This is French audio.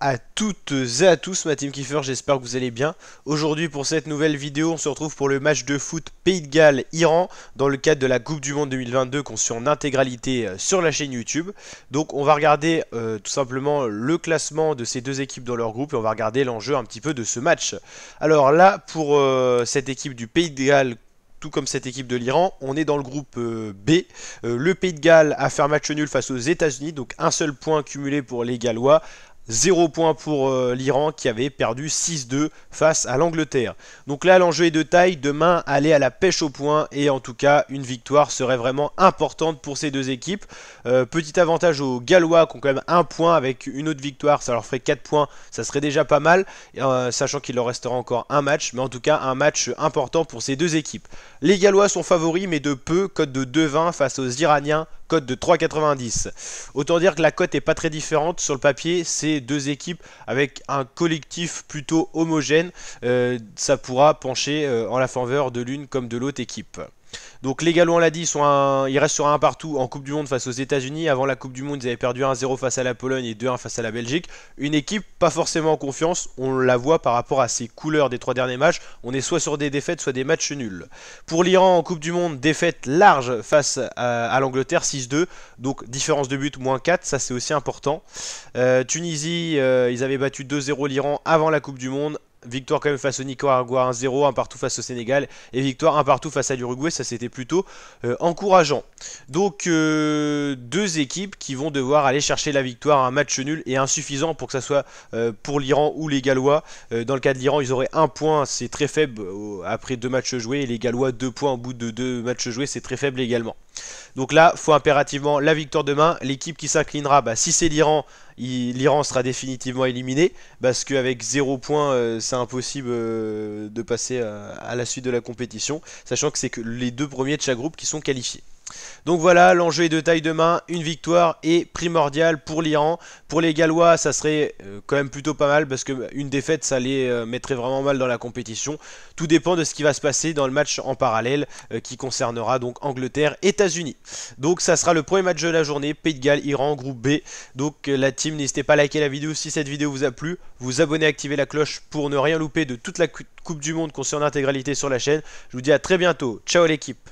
à toutes et à tous, ma team Kiffer, j'espère que vous allez bien. Aujourd'hui pour cette nouvelle vidéo, on se retrouve pour le match de foot Pays de Galles-Iran dans le cadre de la Coupe du Monde 2022 qu'on suit en intégralité sur la chaîne YouTube. Donc on va regarder tout simplement le classement de ces deux équipes dans leur groupe et on va regarder l'enjeu un petit peu de ce match. Alors là, pour cette équipe du Pays de Galles, tout comme cette équipe de l'Iran, on est dans le groupe B. Le Pays de Galles a fait un match nul face aux États-Unis, donc un seul point cumulé pour les Gallois. 0 point pour l'Iran qui avait perdu 6-2 face à l'Angleterre. Donc là l'enjeu est de taille, demain aller à la pêche au point et en tout cas une victoire serait vraiment importante pour ces deux équipes. Petit avantage aux Gallois qui ont quand même un point, avec une autre victoire ça leur ferait 4 points, ça serait déjà pas mal, sachant qu'il leur restera encore un match, mais en tout cas un match important pour ces deux équipes. Les Gallois sont favoris mais de peu, cote de 2,20 face aux Iraniens, cote de 3,90. Autant dire que la cote est pas très différente sur le papier, c'est deux équipes avec un collectif plutôt homogène, ça pourra pencher en la faveur de l'une comme de l'autre équipe. Donc les Gallois, on l'a dit, ils restent sur un partout en Coupe du Monde face aux États-Unis. Avant la Coupe du Monde, ils avaient perdu 1-0 face à la Pologne et 2-1 face à la Belgique. Une équipe pas forcément en confiance, on la voit par rapport à ses couleurs des 3 derniers matchs. On est soit sur des défaites, soit des matchs nuls. Pour l'Iran en Coupe du Monde, défaite large face à l'Angleterre, 6-2. Donc différence de but, moins 4, ça c'est aussi important. Tunisie, ils avaient battu 2-0 l'Iran avant la Coupe du Monde. Victoire quand même face au Nicaragua 1-0, un partout face au Sénégal et victoire un partout face à l'Uruguay, ça c'était plutôt encourageant. Donc deux équipes qui vont devoir aller chercher la victoire, un match nul et insuffisant pour que ça soit pour l'Iran ou les Gallois. Dans le cas de l'Iran, ils auraient un point, c'est très faible après 2 matchs joués, et les Gallois 2 points au bout de 2 matchs joués, c'est très faible également. Donc là, il faut impérativement la victoire demain. L'équipe qui s'inclinera, si c'est l'Iran, l'Iran sera définitivement éliminé, parce qu'avec 0 points, c'est impossible de passer à la suite de la compétition, sachant que c'est que les 2 premiers de chaque groupe qui sont qualifiés. Donc voilà, l'enjeu est de taille demain, une victoire est primordiale pour l'Iran. Pour les Gallois, ça serait quand même plutôt pas mal, parce qu'une défaite, ça les mettrait vraiment mal dans la compétition. Tout dépend de ce qui va se passer dans le match en parallèle, qui concernera donc Angleterre-États-Unis. Donc ça sera le premier match de la journée, Pays de Galles, Iran, groupe B. Donc la team, n'hésitez pas à liker la vidéo si cette vidéo vous a plu, vous abonner, activer la cloche pour ne rien louper de toute la Coupe du Monde qu'on suit en intégralité sur la chaîne. Je vous dis à très bientôt, ciao l'équipe.